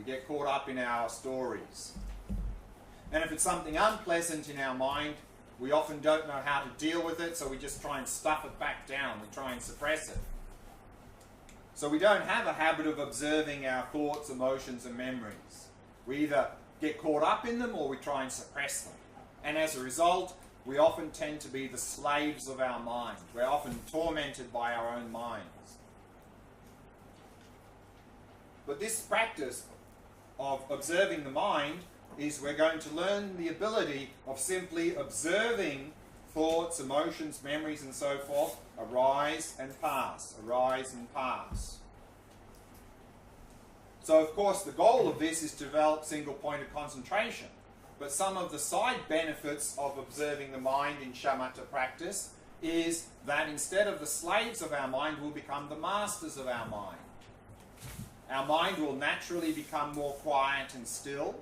get caught up in our stories. And if it's something unpleasant in our mind, we often don't know how to deal with it, so we just try and stuff it back down. We try and suppress it. So we don't have a habit of observing our thoughts, emotions, and memories. We either get caught up in them or we try and suppress them. And as a result, we often tend to be the slaves of our mind. We're often tormented by our own minds. But this practice of observing the mind is we're going to learn the ability of simply observing thoughts, emotions, memories, and so forth arise and pass, arise and pass. So, of course, the goal of this is to develop single-pointed concentration. But some of the side benefits of observing the mind in shamatha practice is that instead of the slaves of our mind, we'll become the masters of our mind. Our mind will naturally become more quiet and still.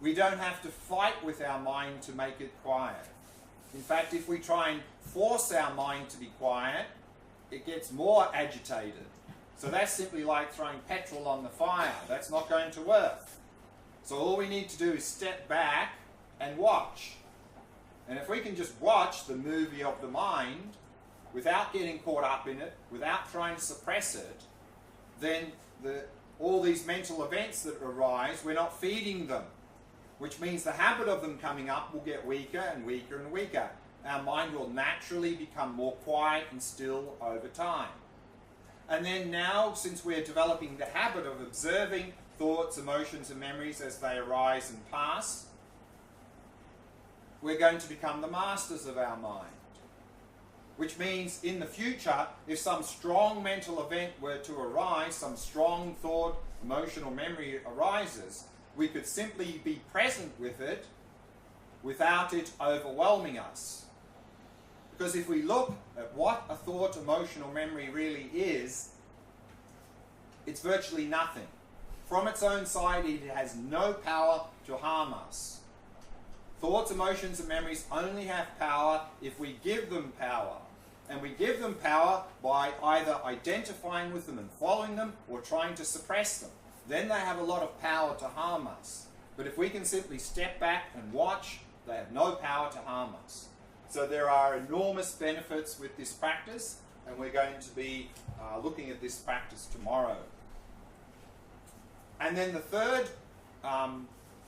We don't have to fight with our mind to make it quiet. In fact, if we try and force our mind to be quiet, it gets more agitated. So that's simply like throwing petrol on the fire. That's not going to work. So all we need to do is step back and watch. And if we can just watch the movie of the mind without getting caught up in it, without trying to suppress it, then all these mental events that arise, we're not feeding them. Which means the habit of them coming up will get weaker and weaker and weaker. Our mind will naturally become more quiet and still over time. And then now, since we're developing the habit of observing thoughts, emotions, and memories as they arise and pass, we're going to become the masters of our mind. Which means in the future, if some strong mental event were to arise, some strong thought, emotion, or memory arises, we could simply be present with it without it overwhelming us. Because if we look at what a thought, emotion, or memory really is, it's virtually nothing. From its own side, it has no power to harm us. Thoughts, emotions, and memories only have power if we give them power. And we give them power by either identifying with them and following them or trying to suppress them. Then they have a lot of power to harm us. But if we can simply step back and watch, they have no power to harm us. So there are enormous benefits with this practice, and we're going to be looking at this practice tomorrow. And then the third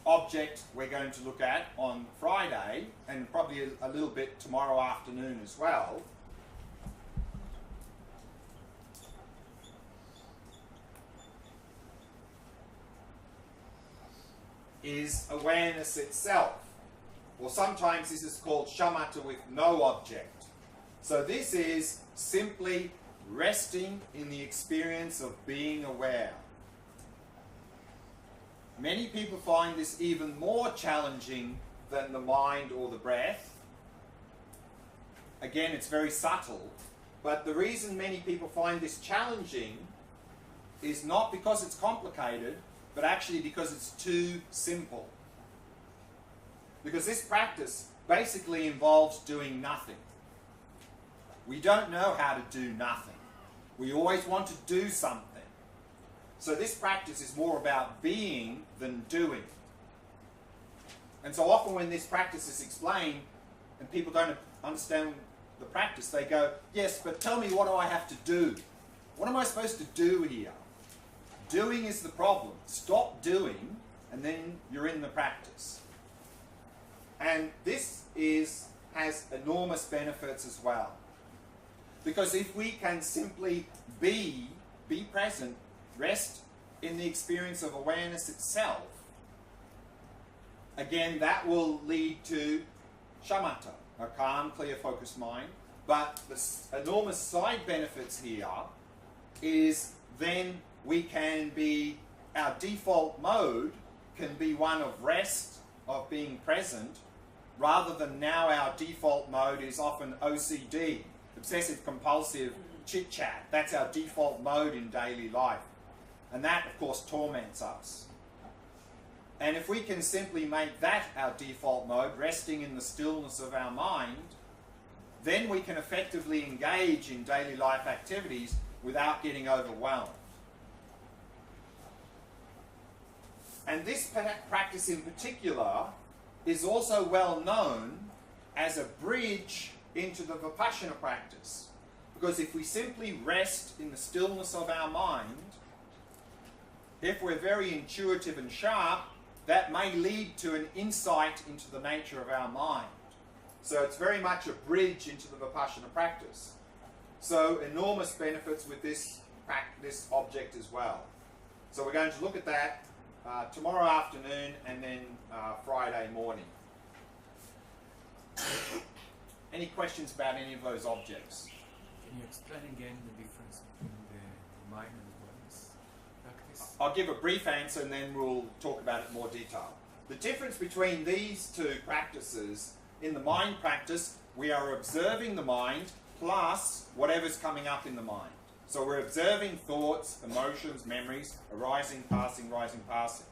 object we're going to look at on Friday, and probably a little bit tomorrow afternoon as well, is awareness itself. Or sometimes this is called shamatha with no object. So this is simply resting in the experience of being aware. Many people find this even more challenging than the mind or the breath. Again, it's very subtle, but the reason many people find this challenging is not because it's complicated, but actually because it's too simple. Because this practice basically involves doing nothing. We don't know how to do nothing. We always want to do something. So this practice is more about being than doing. And so often when this practice is explained and people don't understand the practice, they go, yes, but tell me, what do I have to do? What am I supposed to do here? Doing is the problem. Stop doing, and then you're in the practice. And this has enormous benefits as well. Because if we can simply be present, rest in the experience of awareness itself, again, that will lead to shamatha, a calm, clear, focused mind. But the enormous side benefits here is then we can be, our default mode can be one of rest, of being present, rather than now our default mode is often OCD, obsessive compulsive chit-chat. That's our default mode in daily life. And that, of course, torments us. And if we can simply make that our default mode, resting in the stillness of our mind, then we can effectively engage in daily life activities without getting overwhelmed. And this practice in particular is also well known as a bridge into the Vipassana practice. Because if we simply rest in the stillness of our mind, if we're very intuitive and sharp, that may lead to an insight into the nature of our mind. So it's very much a bridge into the Vipassana practice. So enormous benefits with this object as well. So we're going to look at that tomorrow afternoon and then Friday morning. Any questions about any of those objects? Can you explain again the difference between the mindfulness practice? I'll give a brief answer and then we'll talk about it in more detail. The difference between these two practices, in the mind practice, we are observing the mind plus whatever's coming up in the mind. So we're observing thoughts, emotions, memories, arising, passing, rising, passing.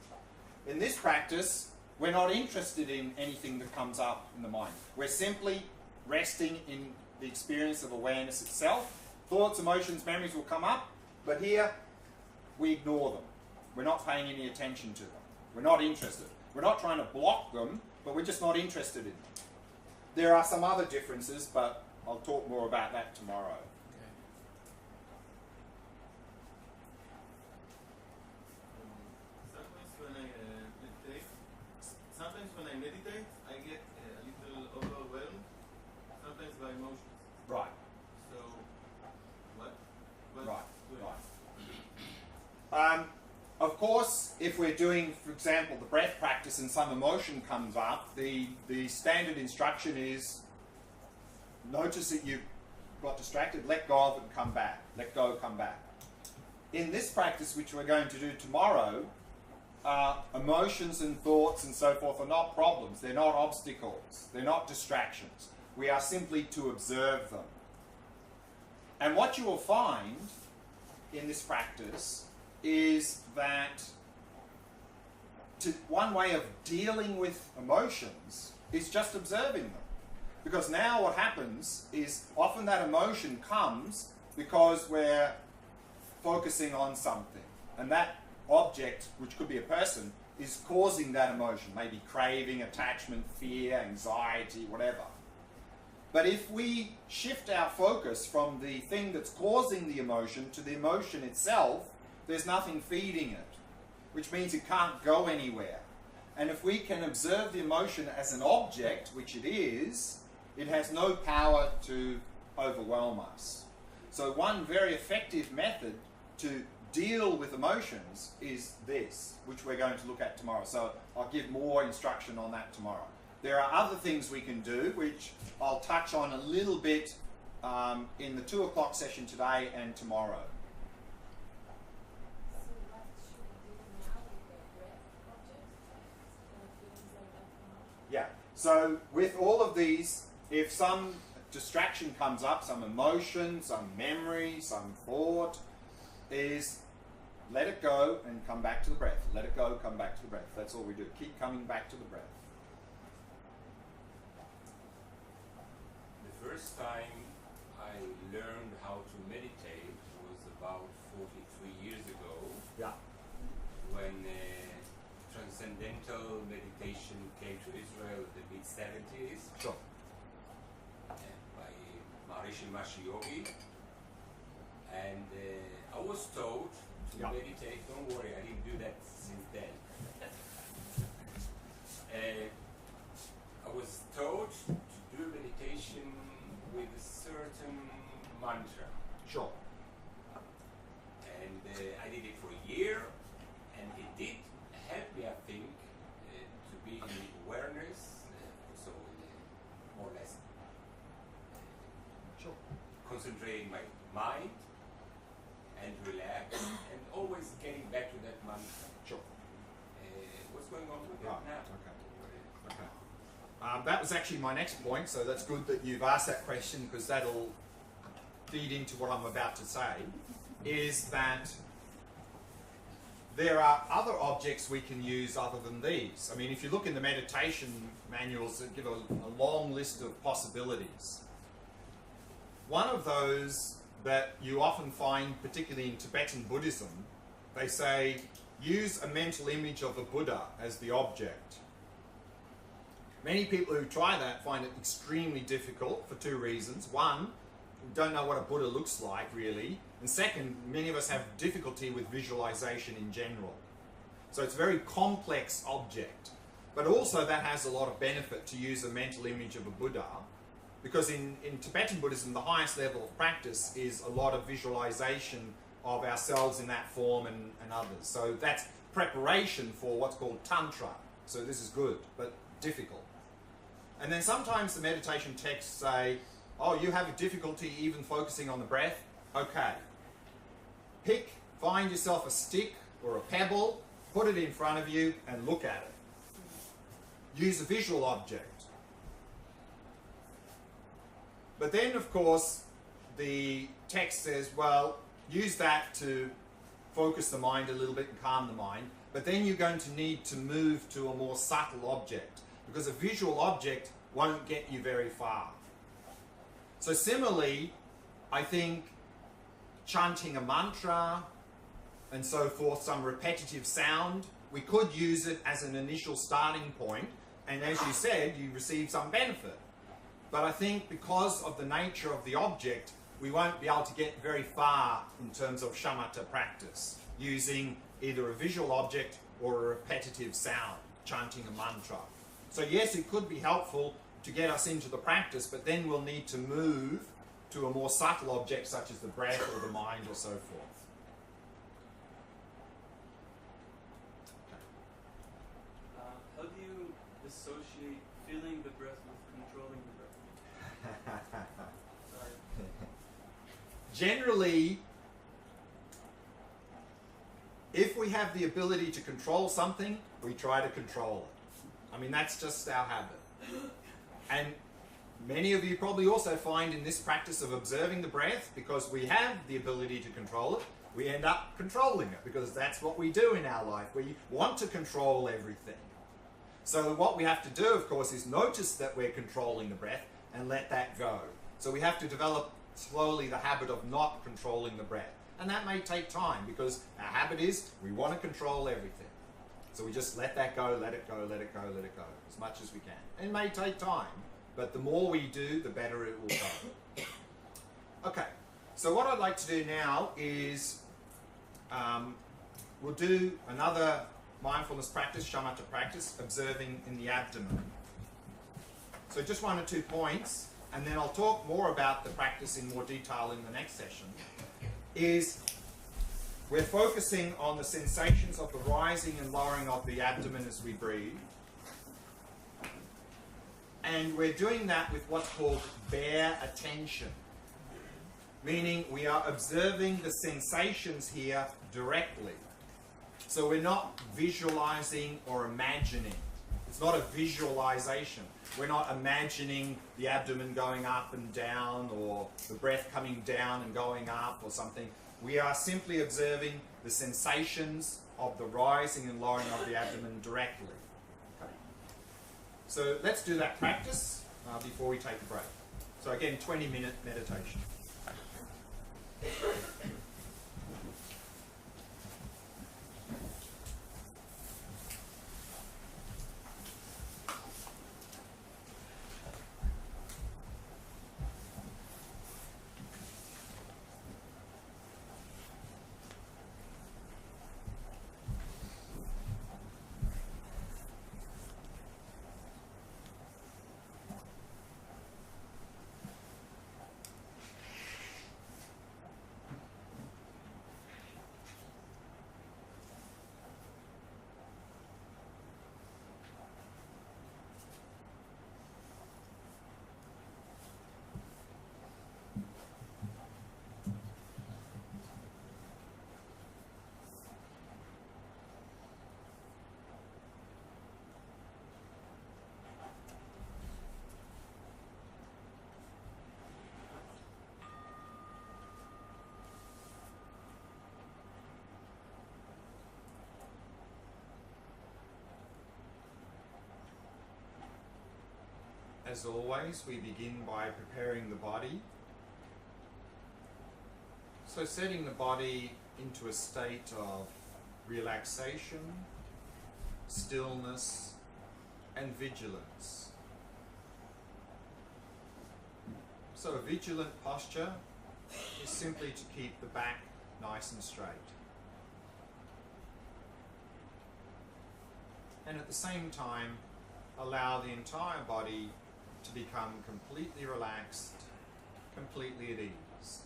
In this practice, we're not interested in anything that comes up in the mind. We're simply resting in the experience of awareness itself. Thoughts, emotions, memories will come up, but here we ignore them. We're not paying any attention to them. We're not interested. We're not trying to block them, but we're just not interested in them. There are some other differences, but I'll talk more about that tomorrow. Sometimes when I meditate, I get a little overwhelmed, sometimes by emotions. Right. So, what? Right. Of course, if we're doing, for example, the breath practice and some emotion comes up, the standard instruction is notice that you've got distracted, let go of it and come back. Let go, come back. In this practice, which we're going to do tomorrow, emotions and thoughts and so forth are not problems. They're not obstacles. They're not distractions. We are simply to observe them. And what you will find in this practice is that one way of dealing with emotions is just observing them. Because now what happens is often that emotion comes because we're focusing on something. And that object, which could be a person, is causing that emotion. Maybe craving, attachment, fear, anxiety, whatever. But if we shift our focus from the thing that's causing the emotion to the emotion itself, there's nothing feeding it, which means it can't go anywhere. And if we can observe the emotion as an object, which it is, it has no power to overwhelm us. So one very effective method to deal with emotions is this, which we're going to look at tomorrow. So I'll give more instruction on that tomorrow. There are other things we can do, which I'll touch on a little bit in the 2 o'clock session today and tomorrow. Yeah, so with all of these, if some distraction comes up, some emotion, some memory, some thought, is let it go and come back to the breath. Let it go, come back to the breath. That's all we do. Keep coming back to the breath. The first time I learned how to meditate was about 43 years ago. Yeah. When transcendental meditation came to Israel in the mid-70s. Sure. By Maharishi Mahesh Yogi. And I was told to meditate. Don't worry, I didn't do that since then. I was told to do meditation with a certain mantra. Sure. And I did it for a year, and it did help me, I think, to be in awareness, so more or less Sure. concentrating my mind and relax, and always getting back to that mantra. Sure. What's going on with Right. that now? Okay. That was actually my next point, so that's good that you've asked that question because that'll feed into what I'm about to say, is that there are other objects we can use other than these. I mean, if you look in the meditation manuals that give a long list of possibilities, one of those that you often find, particularly in Tibetan Buddhism, they say use a mental image of a Buddha as the object. Many people who try that find it extremely difficult for two reasons. One, we don't know what a Buddha looks like really. And second, many of us have difficulty with visualization in general. So it's a very complex object. But also that has a lot of benefit to use a mental image of a Buddha, because in Tibetan Buddhism, the highest level of practice is a lot of visualization of ourselves in that form and others. So that's preparation for what's called Tantra. So this is good, but difficult. And then sometimes the meditation texts say, oh, you have a difficulty even focusing on the breath? Okay. Find yourself a stick or a pebble, put it in front of you and look at it. Use a visual object. But then, of course, the text says, well, use that to focus the mind a little bit and calm the mind, but then you're going to need to move to a more subtle object, because a visual object won't get you very far. So similarly, I think chanting a mantra and so forth, some repetitive sound, we could use it as an initial starting point, and as you said, you receive some benefit. But I think because of the nature of the object, we won't be able to get very far in terms of shamatha practice, using either a visual object or a repetitive sound, chanting a mantra. So yes, it could be helpful to get us into the practice, but then we'll need to move to a more subtle object such as the breath or the mind or so forth. How do you dissociate feeling the breath with controlling the breath? Sorry. Generally, if we have the ability to control something, we try to control it. I mean, that's just our habit. And many of you probably also find in this practice of observing the breath, because we have the ability to control it, we end up controlling it, because that's what we do in our life. We want to control everything. So what we have to do, of course, is notice that we're controlling the breath and let that go. So we have to develop slowly the habit of not controlling the breath. And that may take time, because our habit is we want to control everything. So we just let that go, let it go, let it go, let it go, as much as we can. And it may take time, but the more we do, the better it will go. Okay, so what I'd like to do now is we'll do another mindfulness practice, shamatha practice, observing in the abdomen. So just 1 or 2 points, and then I'll talk more about the practice in more detail in the next session, is we're focusing on the sensations of the rising and lowering of the abdomen as we breathe. And we're doing that with what's called bare attention, meaning we are observing the sensations here directly. So we're not visualizing or imagining. It's not a visualization. We're not imagining the abdomen going up and down, or the breath coming down and going up or something. We are simply observing the sensations of the rising and lowering of the abdomen directly. Okay. So let's do that practice before we take a break. So again, 20-minute meditation. As always, we begin by preparing the body. So setting the body into a state of relaxation, stillness, and vigilance. So a vigilant posture is simply to keep the back nice and straight. And at the same time, allow the entire body to become completely relaxed, completely at ease.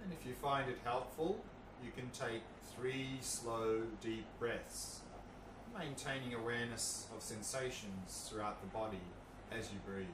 And if you find it helpful, you can take 3 slow, deep breaths, maintaining awareness of sensations throughout the body as you breathe.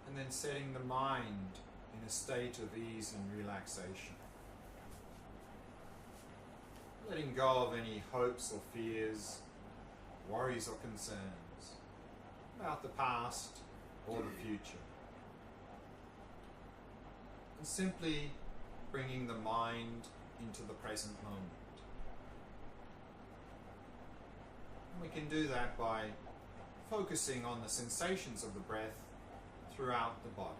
And then setting the mind in a state of ease and relaxation. Letting go of any hopes or fears, worries or concerns about the past or the future. And simply bringing the mind into the present moment. And we can do that by focusing on the sensations of the breath throughout the body.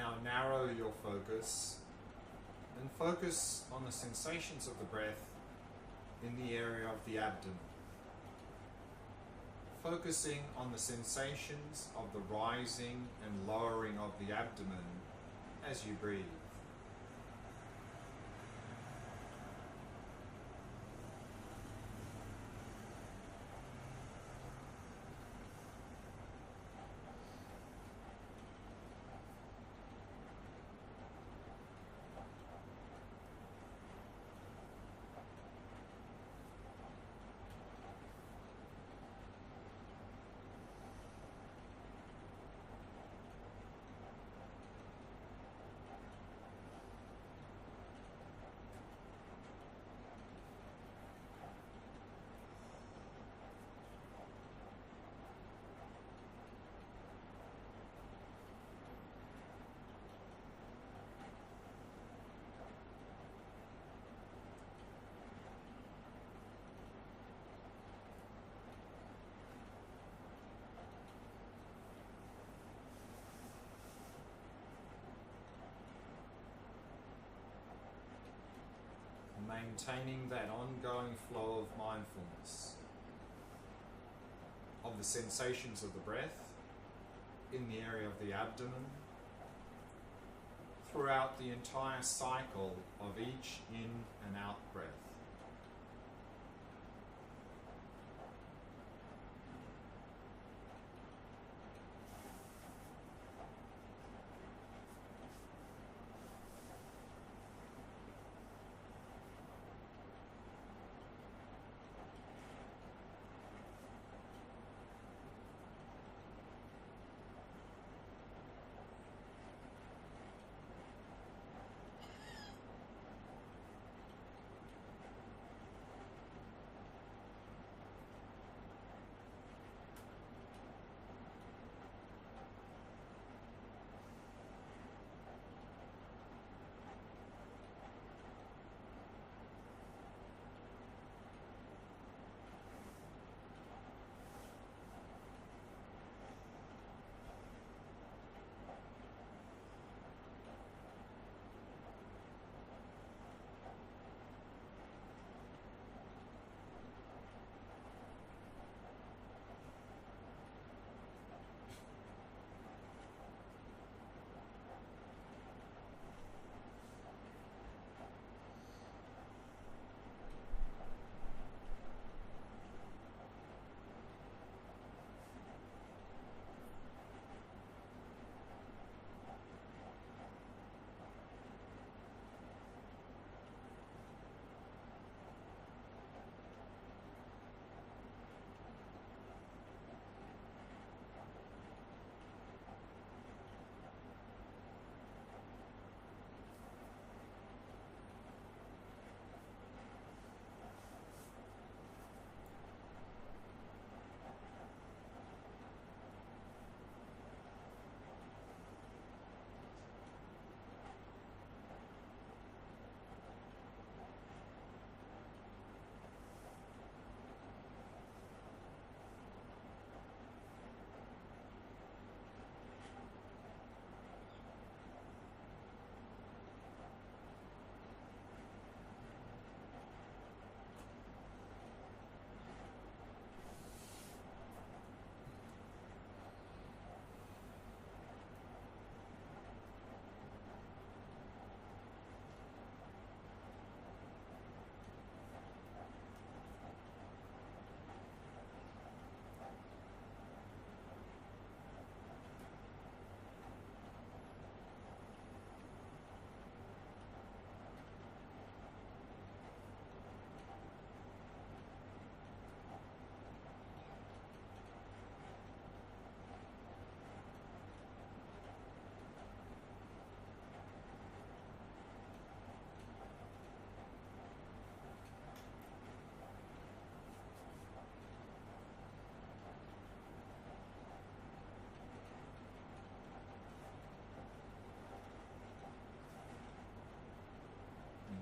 now narrow your focus and focus on the sensations of the breath in the area of the abdomen. Focusing on the sensations of the rising and lowering of the abdomen as you breathe. Maintaining that ongoing flow of mindfulness of the sensations of the breath in the area of the abdomen throughout the entire cycle of each in and out breath.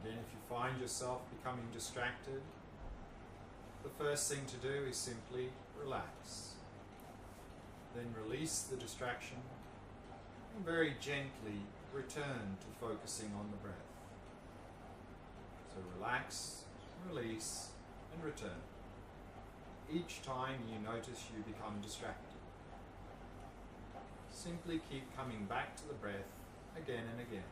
Again, if you find yourself becoming distracted, the first thing to do is simply relax. Then release the distraction and very gently return to focusing on the breath. So relax, release, and return. Each time you notice you become distracted, simply keep coming back to the breath again and again.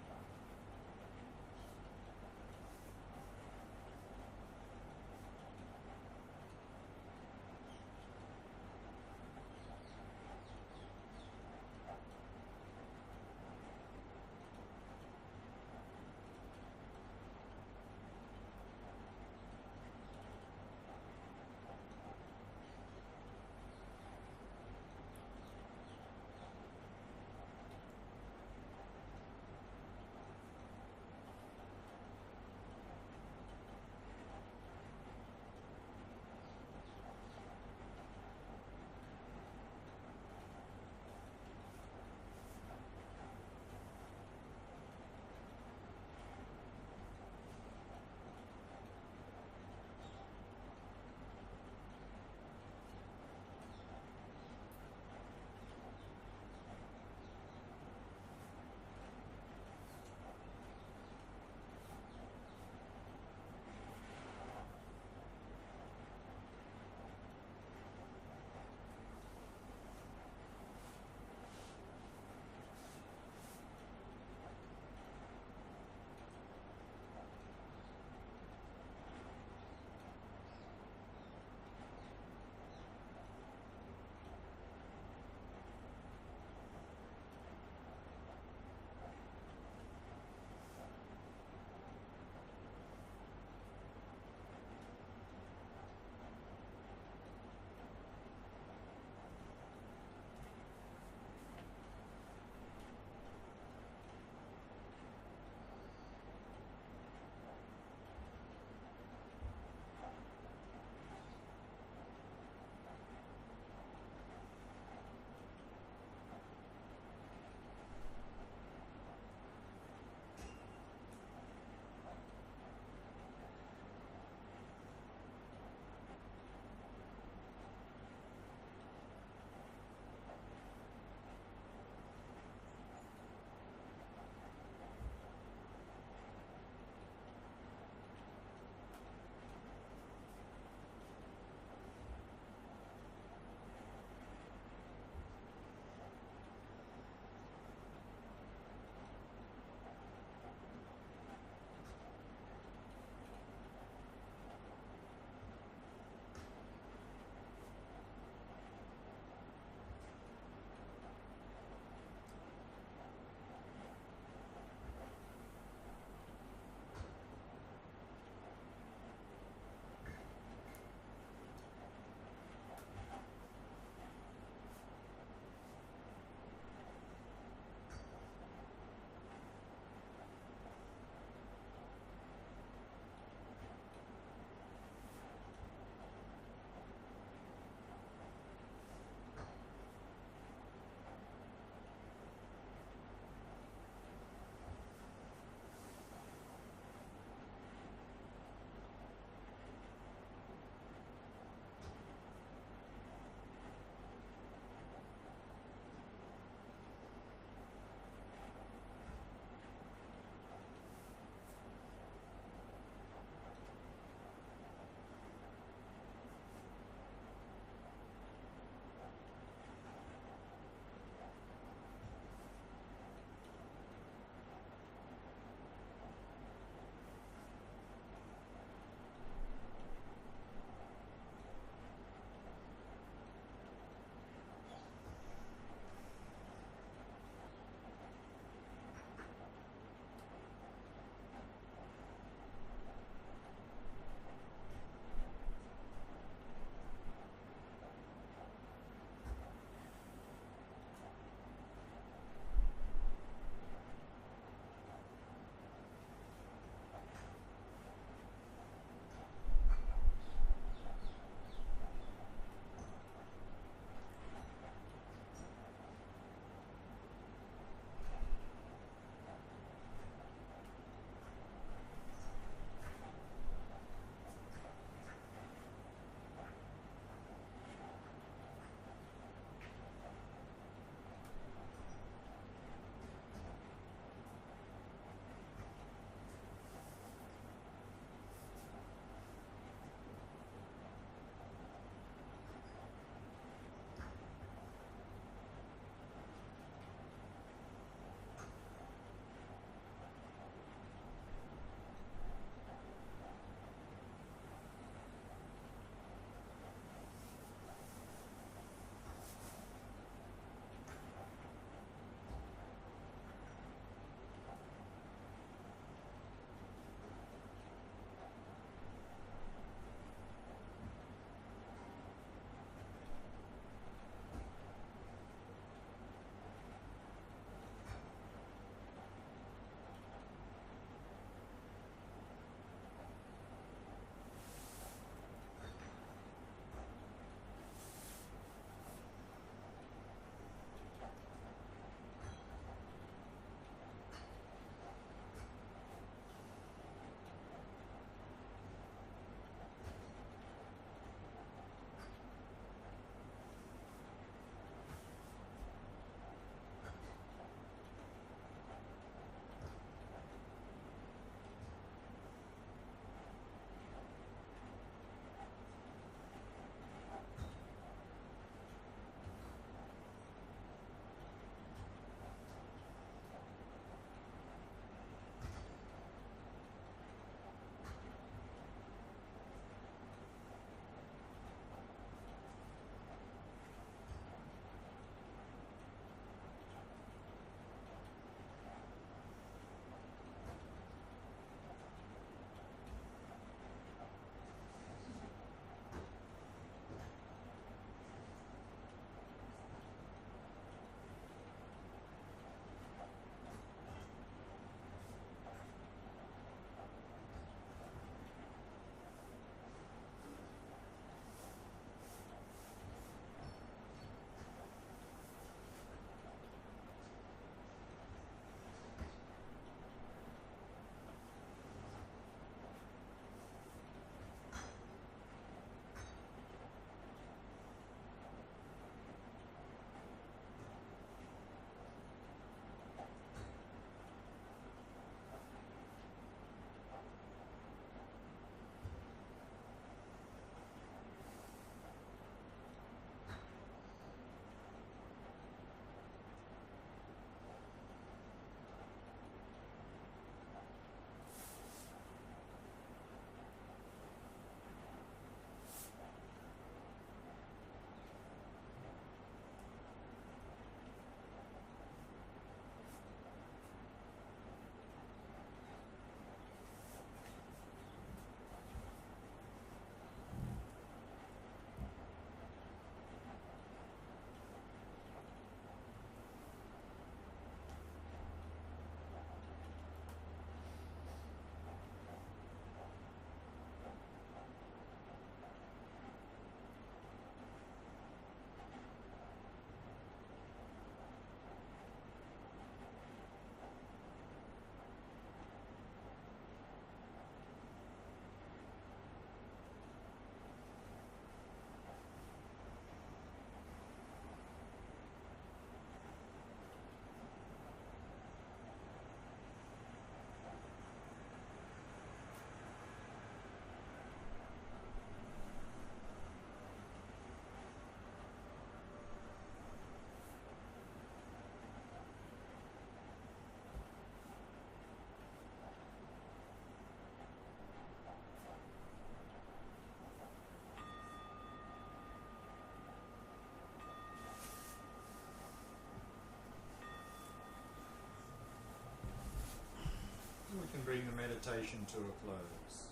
meditation to a close.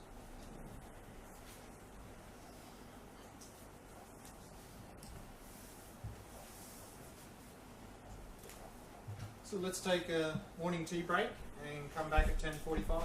So let's take a morning tea break and come back at 10:45.